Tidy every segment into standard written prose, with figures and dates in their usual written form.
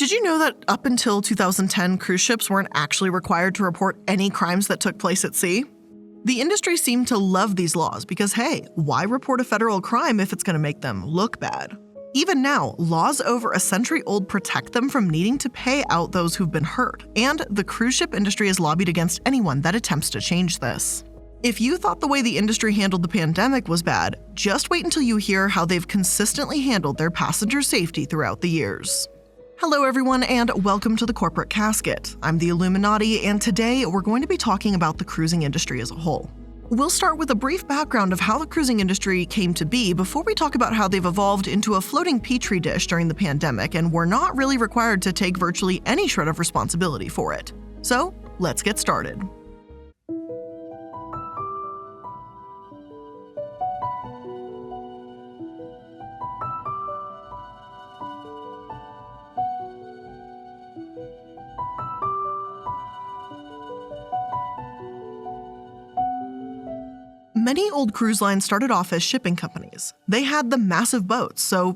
Did you know that up until 2010, cruise ships weren't actually required to report any crimes that took place at sea? The industry seemed to love these laws because, hey, why report a federal crime if it's going to make them look bad? Even now, laws over a century old protect them from needing to pay out those who've been hurt, and the cruise ship industry has lobbied against anyone that attempts to change this. If you thought the way the industry handled the pandemic was bad, just wait until you hear how they've consistently handled their passenger safety throughout the years. Hello everyone, and welcome to the Corporate Casket. I'm the Illuminaughtii, and today we're going to be talking about the cruising industry as a whole. We'll start with a brief background of how the cruising industry came to be before we talk about how they've evolved into a floating petri dish during the pandemic, and we're not really required to take virtually any shred of responsibility for it. So, let's get started. Many old cruise lines started off as shipping companies. They had the massive boats, so,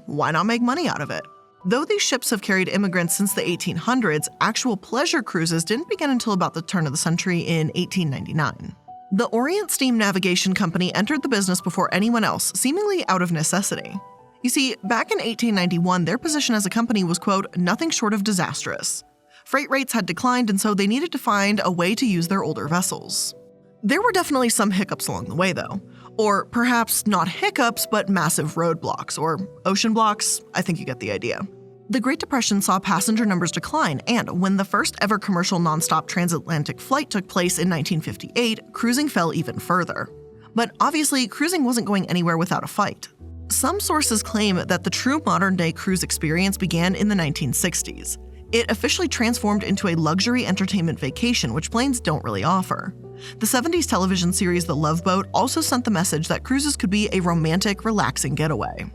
why not make money out of it? Though these ships have carried immigrants since the 1800s, actual pleasure cruises didn't begin until about the turn of the century in 1899. The Orient Steam Navigation Company entered the business before anyone else, seemingly out of necessity. You see, back in 1891, their position as a company was, quote, nothing short of disastrous. Freight rates had declined, and so they needed to find a way to use their older vessels. There were definitely some hiccups along the way, though. Or perhaps not hiccups, but massive roadblocks, or ocean blocks. I think you get the idea. The Great Depression saw passenger numbers decline, and when the first ever commercial nonstop transatlantic flight took place in 1958, cruising fell even further. But obviously, cruising wasn't going anywhere without a fight. Some sources claim that the true modern-day cruise experience began in the 1960s. It officially transformed into a luxury entertainment vacation, which planes don't really offer. The 70s television series The Love Boat also sent the message that cruises could be a romantic, relaxing getaway.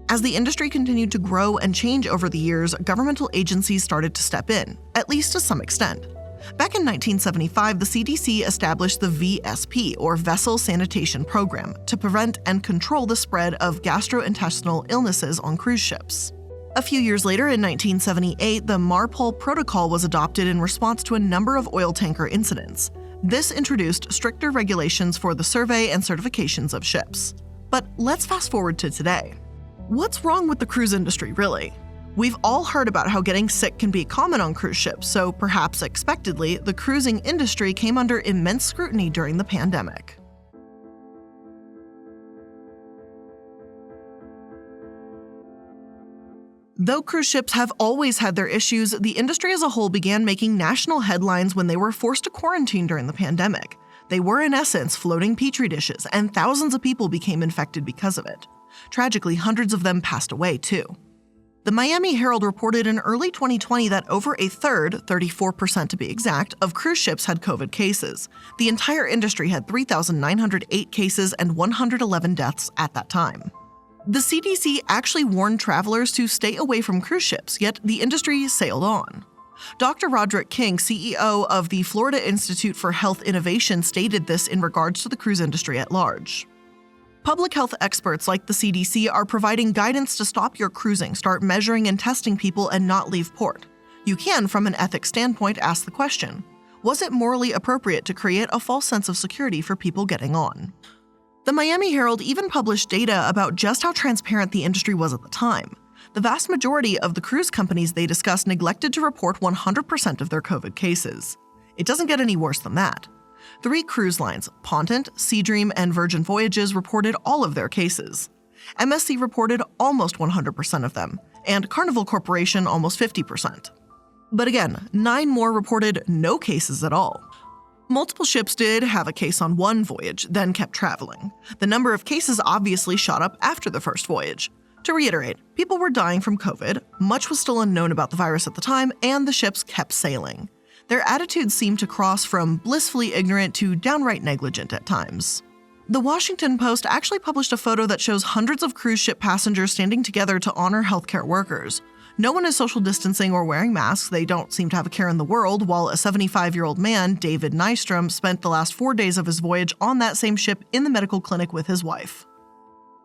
As the industry continued to grow and change over the years, governmental agencies started to step in, at least to some extent. Back in 1975, the CDC established the VSP, or Vessel Sanitation Program, to prevent and control the spread of gastrointestinal illnesses on cruise ships. A few years later, in 1978, the MARPOL protocol was adopted in response to a number of oil tanker incidents. This introduced stricter regulations for the survey and certifications of ships. But let's fast forward to today. What's wrong with the cruise industry, really? We've all heard about how getting sick can be common on cruise ships, so perhaps expectedly, the cruising industry came under immense scrutiny during the pandemic. Though cruise ships have always had their issues, the industry as a whole began making national headlines when they were forced to quarantine during the pandemic. They were, in essence, floating petri dishes, and thousands of people became infected because of it. Tragically, hundreds of them passed away, too. The Miami Herald reported in early 2020 that over a third, 34% to be exact, of cruise ships had COVID cases. The entire industry had 3,908 cases and 111 deaths at that time. The CDC actually warned travelers to stay away from cruise ships, yet the industry sailed on. Dr. Roderick King, CEO of the Florida Institute for Health Innovation, stated this in regards to the cruise industry at large. Public health experts like the CDC are providing guidance to stop your cruising, start measuring and testing people, and not leave port. You can, from an ethics standpoint, ask the question, was it morally appropriate to create a false sense of security for people getting on? The Miami Herald even published data about just how transparent the industry was at the time. The vast majority of the cruise companies they discussed neglected to report 100% of their COVID cases. It doesn't get any worse than that. 3 cruise lines, Pontant, Seadream, and Virgin Voyages, reported all of their cases. MSC reported almost 100% of them, and Carnival Corporation almost 50%. But again, 9 more reported no cases at all. Multiple ships did have a case on one voyage, then kept traveling. The number of cases obviously shot up after the first voyage. To reiterate, people were dying from COVID, much was still unknown about the virus at the time, and the ships kept sailing. Their attitudes seemed to cross from blissfully ignorant to downright negligent at times. The Washington Post actually published a photo that shows hundreds of cruise ship passengers standing together to honor healthcare workers. No one is social distancing or wearing masks. They don't seem to have a care in the world, while a 75-year-old man, David Nystrom, spent the last 4 days of his voyage on that same ship in the medical clinic with his wife.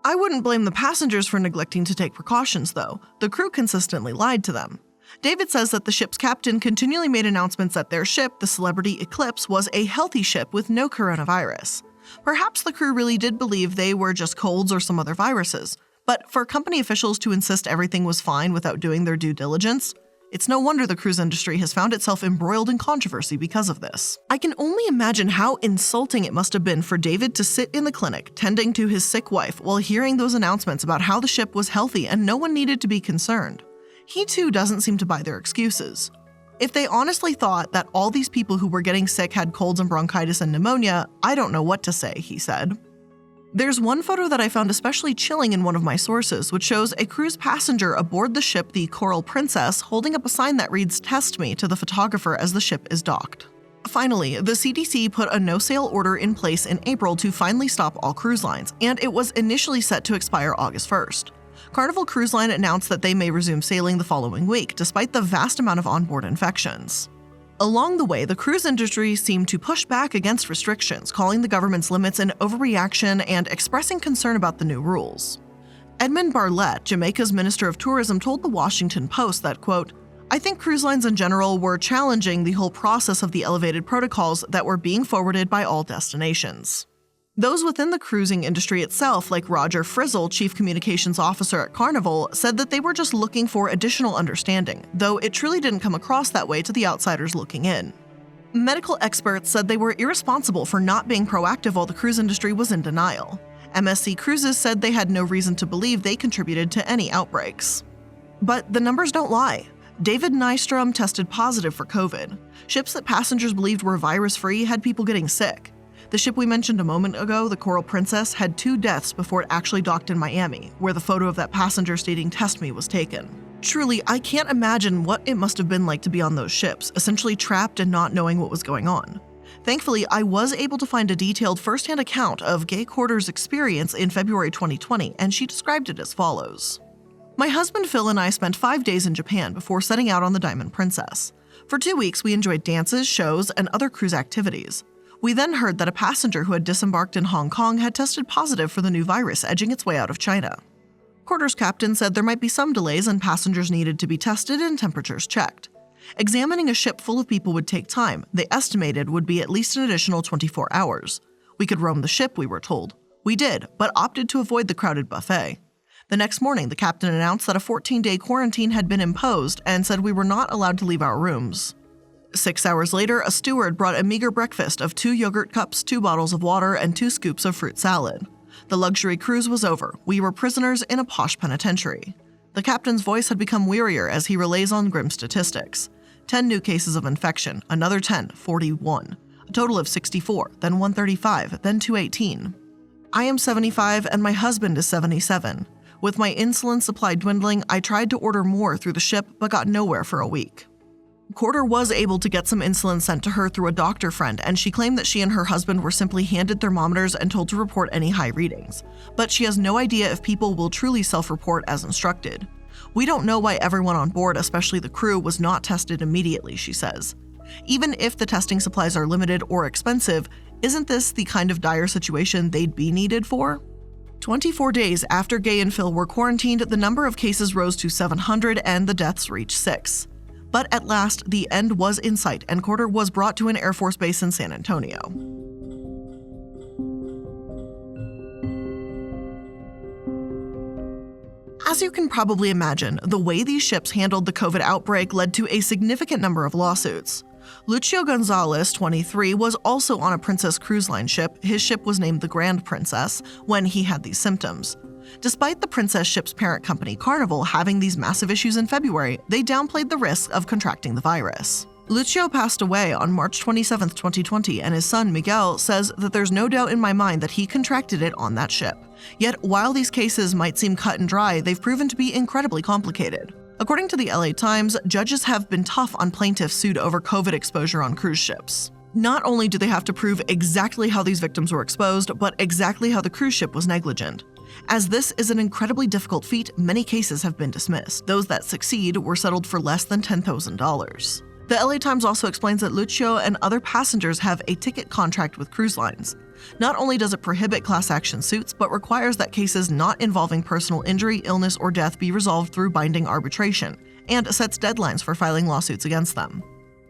I wouldn't blame the passengers for neglecting to take precautions, though. The crew consistently lied to them. David says that the ship's captain continually made announcements that their ship, the Celebrity Eclipse, was a healthy ship with no coronavirus. Perhaps the crew really did believe they were just colds or some other viruses, but for company officials to insist everything was fine without doing their due diligence, it's no wonder the cruise industry has found itself embroiled in controversy because of this. I can only imagine how insulting it must have been for David to sit in the clinic tending to his sick wife while hearing those announcements about how the ship was healthy and no one needed to be concerned. He too doesn't seem to buy their excuses. If they honestly thought that all these people who were getting sick had colds and bronchitis and pneumonia, I don't know what to say, he said. There's one photo that I found especially chilling in one of my sources, which shows a cruise passenger aboard the ship, the Coral Princess, holding up a sign that reads "Test me" to the photographer as the ship is docked. Finally, the CDC put a no-sail order in place in April to finally stop all cruise lines, and it was initially set to expire August 1st. Carnival Cruise Line announced that they may resume sailing the following week, despite the vast amount of onboard infections. Along the way, the cruise industry seemed to push back against restrictions, calling the government's limits an overreaction and expressing concern about the new rules. Edmund Barlett, Jamaica's Minister of Tourism, told the Washington Post that, quote, "I think cruise lines in general were challenging the whole process of the elevated protocols that were being forwarded by all destinations." Those within the cruising industry itself, like Roger Frizzle, Chief Communications Officer at Carnival, said that they were just looking for additional understanding, though it truly didn't come across that way to the outsiders looking in. Medical experts said they were irresponsible for not being proactive while the cruise industry was in denial. MSC Cruises said they had no reason to believe they contributed to any outbreaks. But the numbers don't lie. David Nystrom tested positive for COVID. Ships that passengers believed were virus-free had people getting sick. The ship we mentioned a moment ago, the Coral Princess, had 2 deaths before it actually docked in Miami, where the photo of that passenger stating "Test me" was taken. Truly, I can't imagine what it must have been like to be on those ships, essentially trapped and not knowing what was going on. Thankfully, I was able to find a detailed first-hand account of Gay Quarter's experience in February 2020, and she described it as follows. My husband Phil and I spent 5 days in Japan before setting out on the Diamond Princess. For 2 weeks, we enjoyed dances, shows, and other cruise activities. We then heard that a passenger who had disembarked in Hong Kong had tested positive for the new virus edging its way out of China. Quarter's captain said there might be some delays and passengers needed to be tested and temperatures checked. Examining a ship full of people would take time. They estimated would be at least an additional 24 hours. We could roam the ship, we were told. We did, but opted to avoid the crowded buffet. The next morning, the captain announced that a 14-day quarantine had been imposed and said we were not allowed to leave our rooms. 6 hours later, a steward brought a meager breakfast of 2 yogurt cups, 2 bottles of water, and 2 scoops of fruit salad. The luxury cruise was over. We were prisoners in a posh penitentiary. The captain's voice had become wearier as he relays on grim statistics. 10 new cases of infection, another 10, 41. A total of 64, then 135, then 218. I am 75 and my husband is 77. With my insulin supply dwindling, I tried to order more through the ship but got nowhere for a week. Quarter was able to get some insulin sent to her through a doctor friend, and she claimed that she and her husband were simply handed thermometers and told to report any high readings. But she has no idea if people will truly self-report as instructed. We don't know why everyone on board, especially the crew, was not tested immediately, she says. Even if the testing supplies are limited or expensive, isn't this the kind of dire situation they'd be needed for? 24 days after Gay and Phil were quarantined, the number of cases rose to 700 and the deaths reached 6. But at last, the end was in sight, and Quarter was brought to an Air Force base in San Antonio. As you can probably imagine, the way these ships handled the COVID outbreak led to a significant number of lawsuits. Lucio Gonzalez, 23, was also on a Princess Cruise Line ship. His ship was named the Grand Princess when he had these symptoms. Despite the Princess ship's parent company, Carnival, having these massive issues in February, they downplayed the risk of contracting the virus. Lucio passed away on March 27, 2020, and his son, Miguel, says that there's no doubt in my mind that he contracted it on that ship. Yet, while these cases might seem cut and dry, they've proven to be incredibly complicated. According to the LA Times, judges have been tough on plaintiffs sued over COVID exposure on cruise ships. Not only do they have to prove exactly how these victims were exposed, but exactly how the cruise ship was negligent. As this is an incredibly difficult feat, many cases have been dismissed. Those that succeed were settled for less than $10,000. The LA Times also explains that Lucio and other passengers have a ticket contract with cruise lines. Not only does it prohibit class action suits, but requires that cases not involving personal injury, illness, or death be resolved through binding arbitration, and sets deadlines for filing lawsuits against them.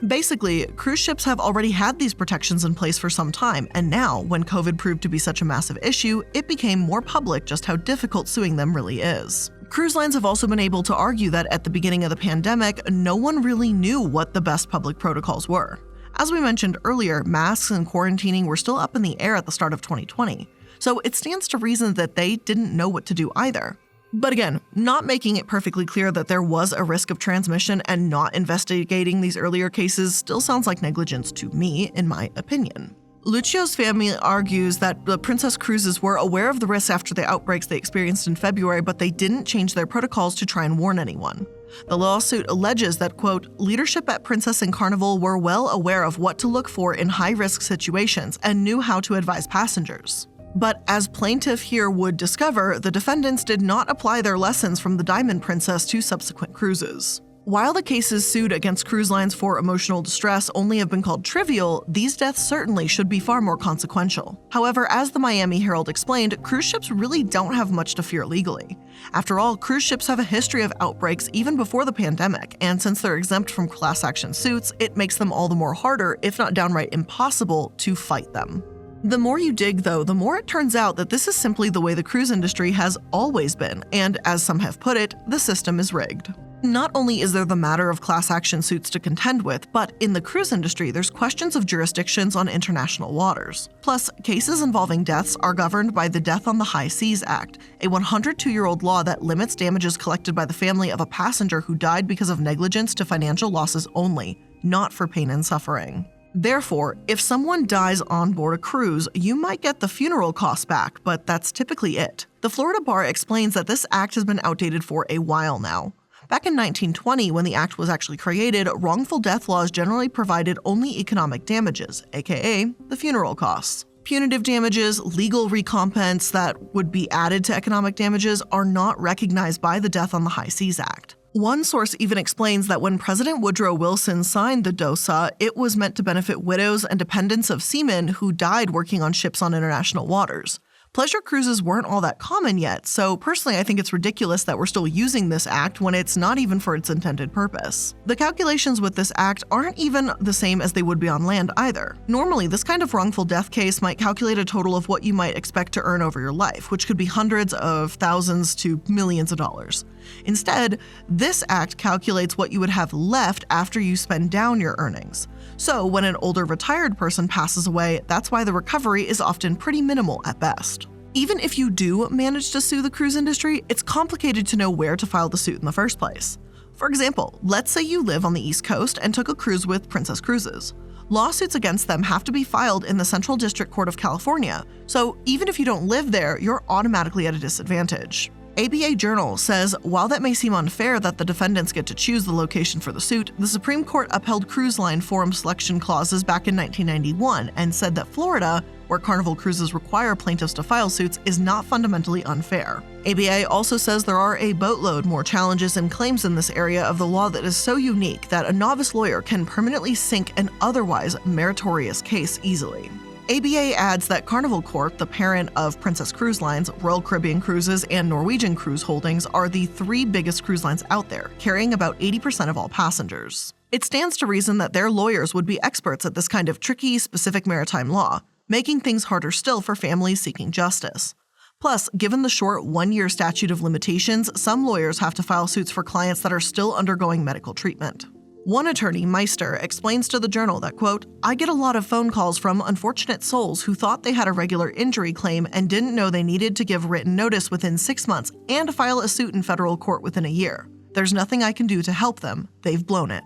Basically, cruise ships have already had these protections in place for some time, and now, when COVID proved to be such a massive issue, it became more public just how difficult suing them really is. Cruise lines have also been able to argue that at the beginning of the pandemic, no one really knew what the best public protocols were. As we mentioned earlier, masks and quarantining were still up in the air at the start of 2020, so it stands to reason that they didn't know what to do either. But again, not making it perfectly clear that there was a risk of transmission and not investigating these earlier cases still sounds like negligence to me, in my opinion. Lucio's family argues that the Princess Cruises were aware of the risks after the outbreaks they experienced in February, but they didn't change their protocols to try and warn anyone. The lawsuit alleges that, quote, leadership at Princess and Carnival were well aware of what to look for in high-risk situations and knew how to advise passengers. But as plaintiff here would discover, the defendants did not apply their lessons from the Diamond Princess to subsequent cruises. While the cases sued against cruise lines for emotional distress only have been called trivial, these deaths certainly should be far more consequential. However, as the Miami Herald explained, cruise ships really don't have much to fear legally. After all, cruise ships have a history of outbreaks even before the pandemic, and since they're exempt from class action suits, it makes them all the more harder, if not downright impossible, to fight them. The more you dig, though, the more it turns out that this is simply the way the cruise industry has always been, and as some have put it, the system is rigged. Not only is there the matter of class action suits to contend with, but in the cruise industry, there's questions of jurisdictions on international waters. Plus, cases involving deaths are governed by the Death on the High Seas Act, a 102-year-old law that limits damages collected by the family of a passenger who died because of negligence to financial losses only, not for pain and suffering. Therefore, if someone dies on board a cruise, you might get the funeral costs back, but that's typically it. The Florida Bar explains that this act has been outdated for a while now. Back in 1920, when the act was actually created, wrongful death laws generally provided only economic damages, aka the funeral costs. Punitive damages, legal recompense that would be added to economic damages, are not recognized by the Death on the High Seas Act. One source even explains that when President Woodrow Wilson signed the DOSA, it was meant to benefit widows and dependents of seamen who died working on ships on international waters. Pleasure cruises weren't all that common yet, so personally I think it's ridiculous that we're still using this act when it's not even for its intended purpose. The calculations with this act aren't even the same as they would be on land either. Normally, this kind of wrongful death case might calculate a total of what you might expect to earn over your life, which could be hundreds of thousands to millions of dollars. Instead, this act calculates what you would have left after you spend down your earnings. So when an older retired person passes away, that's why the recovery is often pretty minimal at best. Even if you do manage to sue the cruise industry, it's complicated to know where to file the suit in the first place. For example, let's say you live on the East Coast and took a cruise with Princess Cruises. Lawsuits against them have to be filed in the Central District Court of California, so even if you don't live there, you're automatically at a disadvantage. ABA Journal says, while that may seem unfair that the defendants get to choose the location for the suit, the Supreme Court upheld cruise line forum selection clauses back in 1991 and said that Florida, where Carnival cruises require plaintiffs to file suits, is not fundamentally unfair. ABA also says there are a boatload more challenges and claims in this area of the law that is so unique that a novice lawyer can permanently sink an otherwise meritorious case easily. ABA adds that Carnival Corp, the parent of Princess Cruise Lines, Royal Caribbean Cruises, and Norwegian Cruise Holdings, are the three biggest cruise lines out there, carrying about 80% of all passengers. It stands to reason that their lawyers would be experts at this kind of tricky, specific maritime law, making things harder still for families seeking justice. Plus, given the short one-year statute of limitations, some lawyers have to file suits for clients that are still undergoing medical treatment. One attorney, Meister, explains to the Journal that, quote, I get a lot of phone calls from unfortunate souls who thought they had a regular injury claim and didn't know they needed to give written notice within 6 months and file a suit in federal court within a year. There's nothing I can do to help them. They've blown it.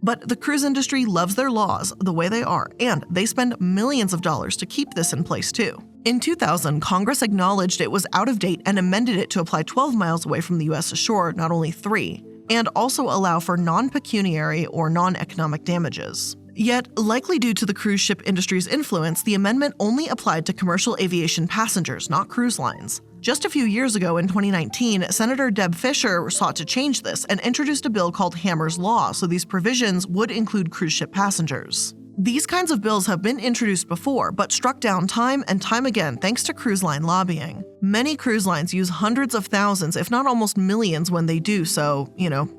But the cruise industry loves their laws the way they are, and they spend millions of dollars to keep this in place too. In 2000, Congress acknowledged it was out of date and amended it to apply 12 miles away from the U.S. shore, not only 3. And also allow for non-pecuniary or non-economic damages. Yet, likely due to the cruise ship industry's influence, the amendment only applied to commercial aviation passengers, not cruise lines. Just a few years ago in 2019, Senator Deb Fischer sought to change this and introduced a bill called Hammer's Law so these provisions would include cruise ship passengers. These kinds of bills have been introduced before, but struck down time and time again thanks to cruise line lobbying. Many cruise lines use hundreds of thousands, if not almost millions when they do so.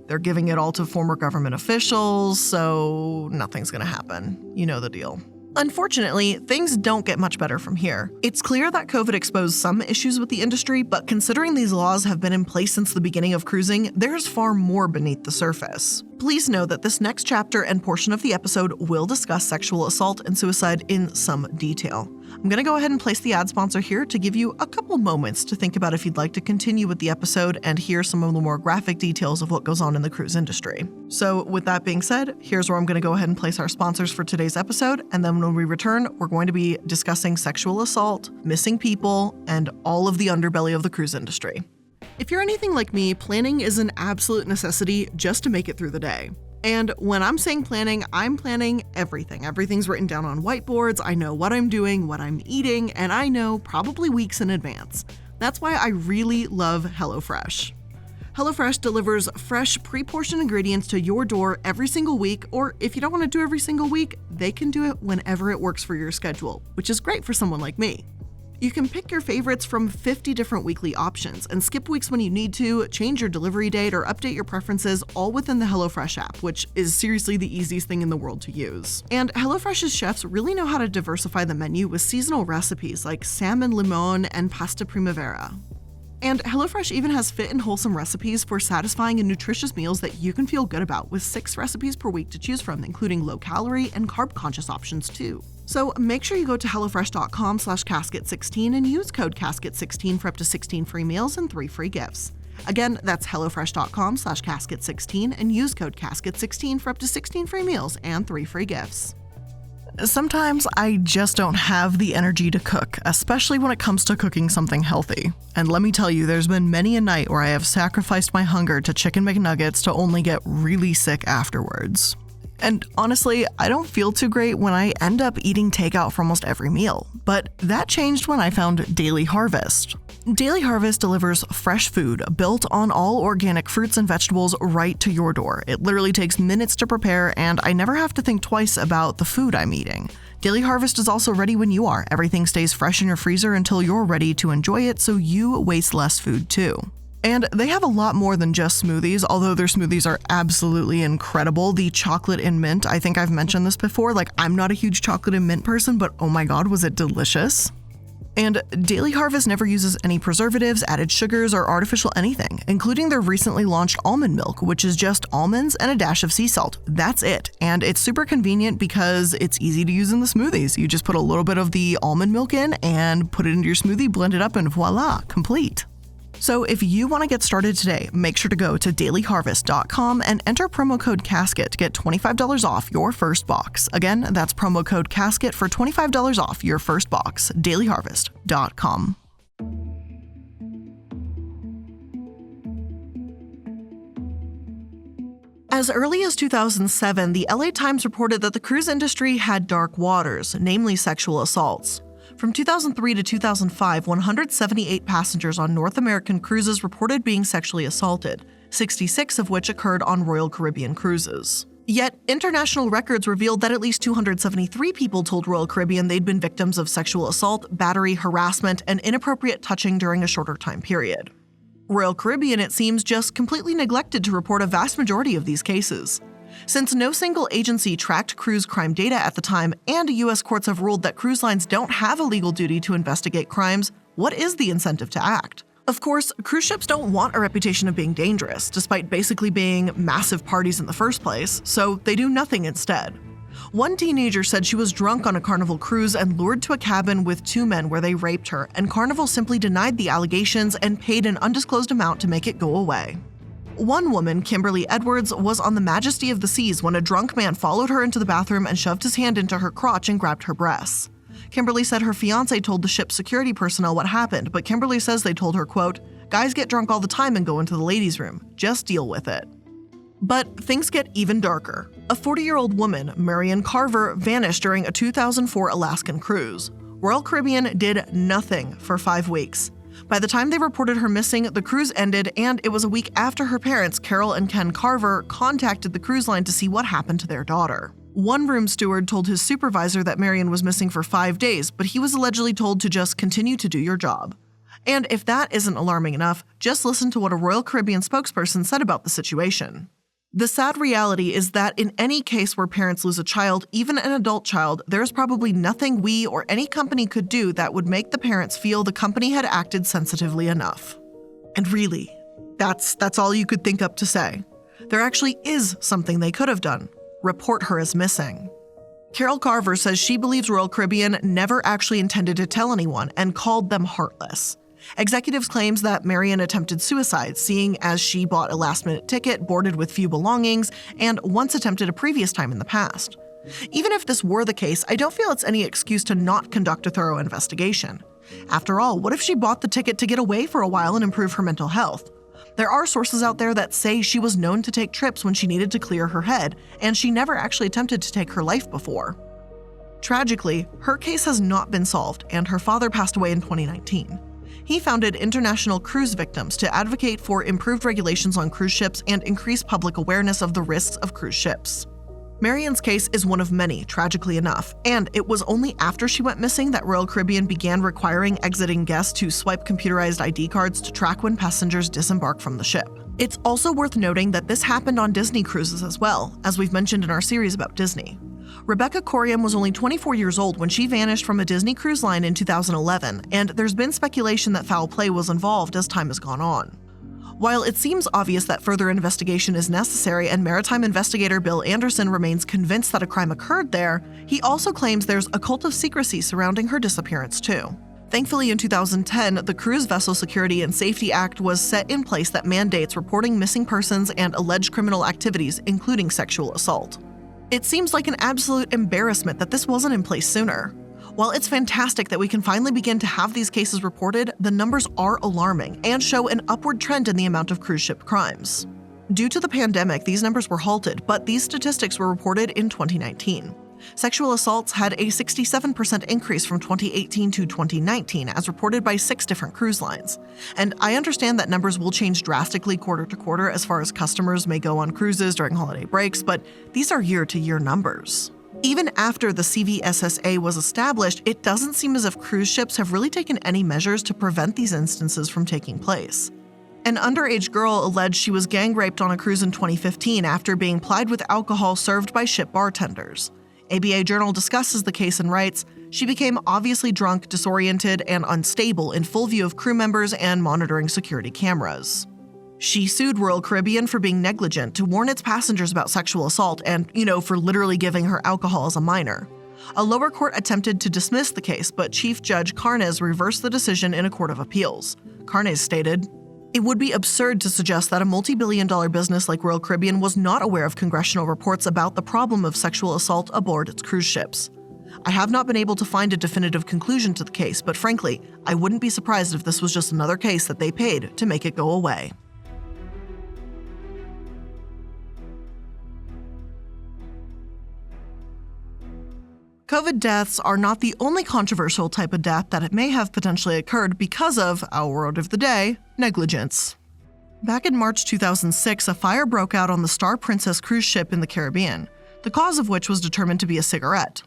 They're giving it all to former government officials, so nothing's gonna happen. You know the deal. Unfortunately, things don't get much better from here. It's clear that COVID exposed some issues with the industry, but considering these laws have been in place since the beginning of cruising, there's far more beneath the surface. Please know that this next chapter and portion of the episode will discuss sexual assault and suicide in some detail. I'm going to go ahead and place the ad sponsor here to give you a couple moments to think about if you'd like to continue with the episode and hear some of the more graphic details of what goes on in the cruise industry. So with that being said, here's where I'm going to go ahead and place our sponsors for today's episode, and then when we return, we're going to be discussing sexual assault, missing people, and all of the underbelly of the cruise industry. If you're anything like me, planning is an absolute necessity just to make it through the day. And when I'm saying planning, I'm planning everything. Everything's written down on whiteboards. I know what I'm doing, what I'm eating, and I know probably weeks in advance. That's why I really love HelloFresh. HelloFresh delivers fresh, pre-portioned ingredients to your door every single week, or if you don't want to do every single week, they can do it whenever it works for your schedule, which is great for someone like me. You can pick your favorites from 50 different weekly options and skip weeks when you need to, change your delivery date, or update your preferences all within the HelloFresh app, which is seriously the easiest thing in the world to use. And HelloFresh's chefs really know how to diversify the menu with seasonal recipes like salmon limon and pasta primavera. And HelloFresh even has fit and wholesome recipes for satisfying and nutritious meals that you can feel good about, with 6 recipes per week to choose from, including low-calorie and carb-conscious options too. So make sure you go to HelloFresh.com/Casket16 and use code Casket16 for up to 16 free meals and 3 free gifts. Again, that's HelloFresh.com/Casket16 and use code Casket16 for up to 16 free meals and 3 free gifts. Sometimes I just don't have the energy to cook, especially when it comes to cooking something healthy. And let me tell you, there's been many a night where I have sacrificed my hunger to chicken McNuggets to only get really sick afterwards. And honestly, I don't feel too great when I end up eating takeout for almost every meal. But that changed when I found Daily Harvest. Daily Harvest delivers fresh food built on all organic fruits and vegetables right to your door. It literally takes minutes to prepare, and I never have to think twice about the food I'm eating. Daily Harvest is also ready when you are. Everything stays fresh in your freezer until you're ready to enjoy it, so you waste less food too. And they have a lot more than just smoothies, although their smoothies are absolutely incredible. The chocolate and mint, I think I've mentioned this before, I'm not a huge chocolate and mint person, but oh my god, was it delicious. And Daily Harvest never uses any preservatives, added sugars, or artificial anything, including their recently launched almond milk, which is just almonds and a dash of sea salt. That's it. And it's super convenient because it's easy to use in the smoothies. You just put a little bit of the almond milk in and put it into your smoothie, blend it up, and voila, complete. So if you want to get started today, make sure to go to dailyharvest.com and enter promo code CASKET to get $25 off your first box. Again, that's promo code CASKET for $25 off your first box. dailyharvest.com. As early as 2007, the LA Times reported that the cruise industry had dark waters, namely sexual assaults. From 2003 to 2005, 178 passengers on North American cruises reported being sexually assaulted, 66 of which occurred on Royal Caribbean cruises. Yet, international records revealed that at least 273 people told Royal Caribbean they'd been victims of sexual assault, battery, harassment, and inappropriate touching during a shorter time period. Royal Caribbean, it seems, just completely neglected to report a vast majority of these cases. Since no single agency tracked cruise crime data at the time, and U.S. courts have ruled that cruise lines don't have a legal duty to investigate crimes, what is the incentive to act? Of course, cruise ships don't want a reputation of being dangerous, despite basically being massive parties in the first place, so they do nothing instead. One teenager said she was drunk on a Carnival cruise and lured to a cabin with 2 men where they raped her, and Carnival simply denied the allegations and paid an undisclosed amount to make it go away. One woman, Kimberly Edwards, was on the Majesty of the Seas when a drunk man followed her into the bathroom and shoved his hand into her crotch and grabbed her breasts. Kimberly said her fiancé told the ship's security personnel what happened, but Kimberly says they told her, quote, "Guys get drunk all the time and go into the ladies' room. Just deal with it." But things get even darker. A 40-year-old woman, Marion Carver, vanished during a 2004 Alaskan cruise. Royal Caribbean did nothing for 5 weeks. By the time they reported her missing, the cruise ended, and it was a week after her parents, Carol and Ken Carver, contacted the cruise line to see what happened to their daughter. One room steward told his supervisor that Marion was missing for 5 days, but he was allegedly told to just continue to do your job. And if that isn't alarming enough, just listen to what a Royal Caribbean spokesperson said about the situation. The sad reality is that in any case where parents lose a child, even an adult child, there's probably nothing we or any company could do that would make the parents feel the company had acted sensitively enough. And really, that's all you could think up to say. There actually is something they could have done. Report her as missing. Carol Carver says she believes Royal Caribbean never actually intended to tell anyone and called them heartless. Executives claims that Marion attempted suicide, seeing as she bought a last-minute ticket, boarded with few belongings, and once attempted a previous time in the past. Even if this were the case, I don't feel it's any excuse to not conduct a thorough investigation. After all, what if she bought the ticket to get away for a while and improve her mental health? There are sources out there that say she was known to take trips when she needed to clear her head, and she never actually attempted to take her life before. Tragically, her case has not been solved, and her father passed away in 2019. He founded International Cruise Victims to advocate for improved regulations on cruise ships and increase public awareness of the risks of cruise ships. Marion's case is one of many, tragically enough, and it was only after she went missing that Royal Caribbean began requiring exiting guests to swipe computerized ID cards to track when passengers disembark from the ship. It's also worth noting that this happened on Disney cruises as well, as we've mentioned in our series about Disney. Rebecca Coriam was only 24 years old when she vanished from a Disney cruise line in 2011, and there's been speculation that foul play was involved as time has gone on. While it seems obvious that further investigation is necessary and maritime investigator Bill Anderson remains convinced that a crime occurred there, he also claims there's a cult of secrecy surrounding her disappearance too. Thankfully, in 2010, the Cruise Vessel Security and Safety Act was set in place that mandates reporting missing persons and alleged criminal activities, including sexual assault. It seems like an absolute embarrassment that this wasn't in place sooner. While it's fantastic that we can finally begin to have these cases reported, the numbers are alarming and show an upward trend in the amount of cruise ship crimes. Due to the pandemic, these numbers were halted, but these statistics were reported in 2019. Sexual assaults had a 67% increase from 2018 to 2019, as reported by 6 different cruise lines. And I understand that numbers will change drastically quarter to quarter as far as customers may go on cruises during holiday breaks, but these are year-to-year numbers. Even after the CVSSA was established, it doesn't seem as if cruise ships have really taken any measures to prevent these instances from taking place. An underage girl alleged she was gang raped on a cruise in 2015 after being plied with alcohol served by ship bartenders. ABA Journal discusses the case and writes, "She became obviously drunk, disoriented, and unstable in full view of crew members and monitoring security cameras." She sued Royal Caribbean for being negligent to warn its passengers about sexual assault and, for literally giving her alcohol as a minor. A lower court attempted to dismiss the case, but Chief Judge Carnes reversed the decision in a court of appeals. Carnes stated, "It would be absurd to suggest that a multi-billion-dollar business like Royal Caribbean was not aware of congressional reports about the problem of sexual assault aboard its cruise ships. I have not been able to find a definitive conclusion to the case, but frankly, I wouldn't be surprised if this was just another case that they paid to make it go away." COVID deaths are not the only controversial type of death that it may have potentially occurred because of, our word of the day, negligence. Back in March 2006, a fire broke out on the Star Princess cruise ship in the Caribbean, the cause of which was determined to be a cigarette.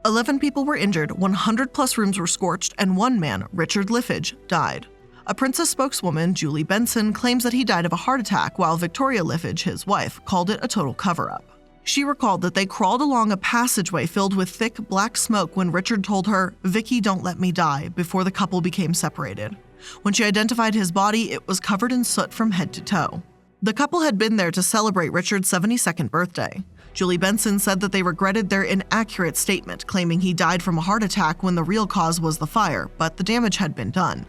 11 people were injured, 100+ rooms were scorched, and one man, Richard Liffage, died. A Princess spokeswoman, Julie Benson, claims that he died of a heart attack, while Victoria Liffage, his wife, called it a total cover-up. She recalled that they crawled along a passageway filled with thick black smoke when Richard told her, "Vicky, don't let me die," before the couple became separated. When she identified his body, it was covered in soot from head to toe. The couple had been there to celebrate Richard's 72nd birthday. Julie Benson said that they regretted their inaccurate statement, claiming he died from a heart attack when the real cause was the fire, but the damage had been done.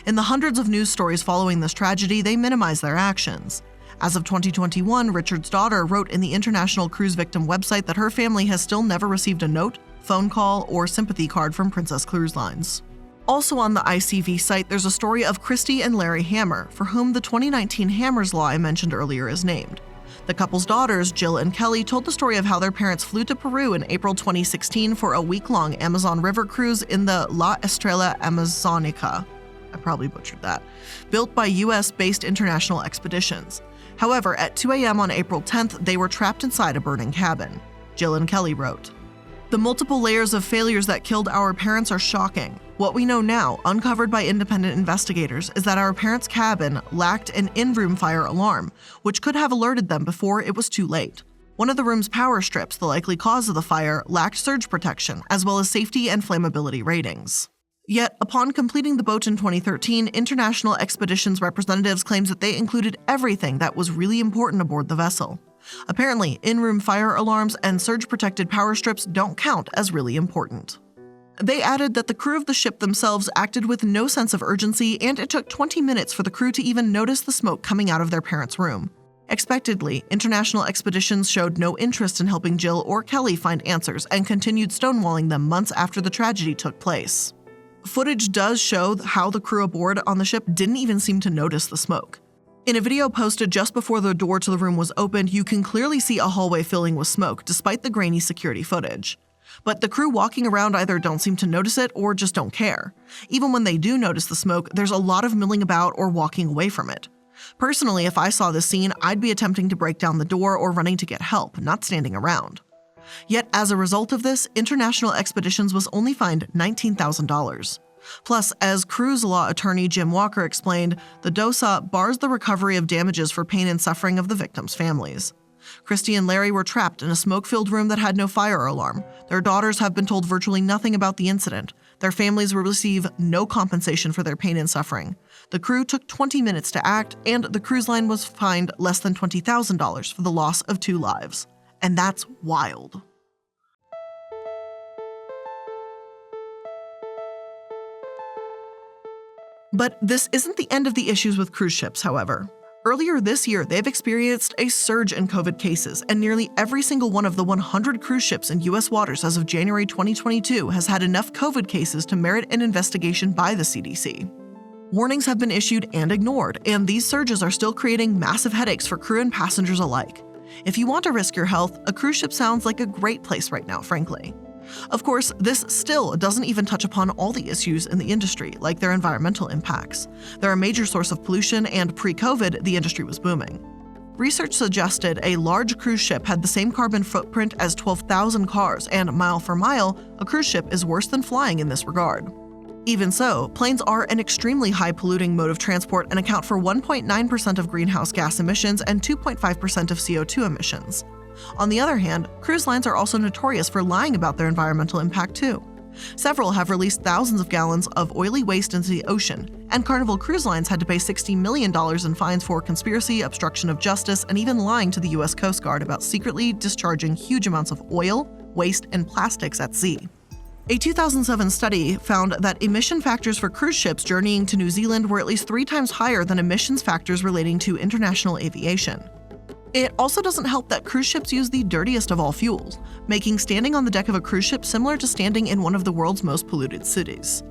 In the hundreds of news stories following this tragedy, they minimized their actions. As of 2021, Richard's daughter wrote in the International Cruise Victim website that her family has still never received a note, phone call, or sympathy card from Princess Cruise Lines. Also on the ICV site, there's a story of Christy and Larry Hammer, for whom the 2019 Hammers Law I mentioned earlier is named. The couple's daughters, Jill and Kelly, told the story of how their parents flew to Peru in April 2016 for a week-long Amazon River cruise in the La Estrella Amazonica. I probably butchered that. Built by US-based International Expeditions. However, at 2 a.m. on April 10th, they were trapped inside a burning cabin. Jill and Kelly wrote. The multiple layers of failures that killed our parents are shocking. What we know now, uncovered by independent investigators, is that our parents' cabin lacked an in-room fire alarm, which could have alerted them before it was too late. One of the room's power strips, the likely cause of the fire, lacked surge protection, as well as safety and flammability ratings. Yet, upon completing the boat in 2013, International Expeditions representatives claimed that they included everything that was really important aboard the vessel. Apparently, in-room fire alarms and surge-protected power strips don't count as really important. They added that the crew of the ship themselves acted with no sense of urgency, and it took 20 minutes for the crew to even notice the smoke coming out of their parents' room. Expectedly, International Expeditions showed no interest in helping Jill or Kelly find answers and continued stonewalling them months after the tragedy took place. Footage does show how the crew aboard on the ship didn't even seem to notice the smoke. In a video posted just before the door to the room was opened, you can clearly see a hallway filling with smoke, despite the grainy security footage. But the crew walking around either don't seem to notice it or just don't care. Even when they do notice the smoke, there's a lot of milling about or walking away from it. Personally, if I saw this scene, I'd be attempting to break down the door or running to get help, not standing around. Yet, as a result of this, International Expeditions was only fined $19,000. Plus, as cruise law attorney Jim Walker explained, the DOSA bars the recovery of damages for pain and suffering of the victims' families. Christy and Larry were trapped in a smoke-filled room that had no fire alarm. Their daughters have been told virtually nothing about the incident. Their families will receive no compensation for their pain and suffering. The crew took 20 minutes to act, and the cruise line was fined less than $20,000 for the loss of 2 lives. And that's wild. But this isn't the end of the issues with cruise ships, however. Earlier this year, they've experienced a surge in COVID cases, and nearly every single one of the 100 cruise ships in U.S. waters as of January 2022 has had enough COVID cases to merit an investigation by the CDC. Warnings have been issued and ignored, and these surges are still creating massive headaches for crew and passengers alike. If you want to risk your health, a cruise ship sounds like a great place right now, frankly. Of course, this still doesn't even touch upon all the issues in the industry, like their environmental impacts. They're a major source of pollution, and pre-COVID, the industry was booming. Research suggested a large cruise ship had the same carbon footprint as 12,000 cars, and mile for mile, a cruise ship is worse than flying in this regard. Even so, planes are an extremely high-polluting mode of transport and account for 1.9% of greenhouse gas emissions and 2.5% of CO2 emissions. On the other hand, cruise lines are also notorious for lying about their environmental impact too. Several have released thousands of gallons of oily waste into the ocean, and Carnival Cruise Lines had to pay $60 million in fines for conspiracy, obstruction of justice, and even lying to the U.S. Coast Guard about secretly discharging huge amounts of oil, waste, and plastics at sea. A 2007 study found that emission factors for cruise ships journeying to New Zealand were at least 3 times higher than emissions factors relating to international aviation. It also doesn't help that cruise ships use the dirtiest of all fuels, making standing on the deck of a cruise ship similar to standing in one of the world's most polluted cities.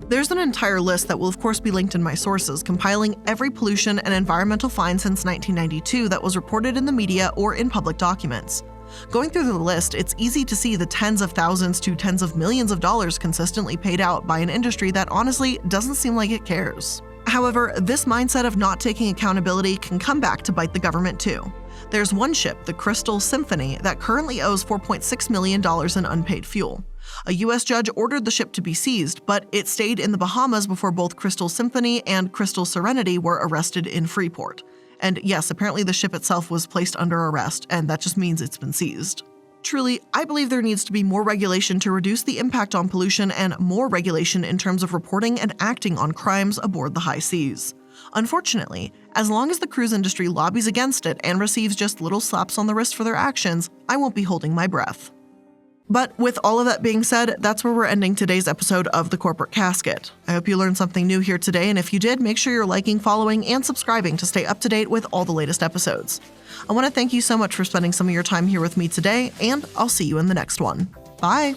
There's an entire list that will of course be linked in my sources, compiling every pollution and environmental fine since 1992 that was reported in the media or in public documents. Going through the list, it's easy to see the tens of thousands to tens of millions of dollars consistently paid out by an industry that honestly doesn't seem like it cares. However, this mindset of not taking accountability can come back to bite the government too. There's one ship, the Crystal Symphony, that currently owes $4.6 million in unpaid fuel. A U.S. judge ordered the ship to be seized, but it stayed in the Bahamas before both Crystal Symphony and Crystal Serenity were arrested in Freeport. And yes, apparently the ship itself was placed under arrest, and that just means it's been seized. Truly, I believe there needs to be more regulation to reduce the impact on pollution and more regulation in terms of reporting and acting on crimes aboard the high seas. Unfortunately, as long as the cruise industry lobbies against it and receives just little slaps on the wrist for their actions, I won't be holding my breath. But with all of that being said, that's where we're ending today's episode of The Corporate Casket. I hope you learned something new here today, and if you did, make sure you're liking, following, and subscribing to stay up to date with all the latest episodes. I want to thank you so much for spending some of your time here with me today, and I'll see you in the next one. Bye!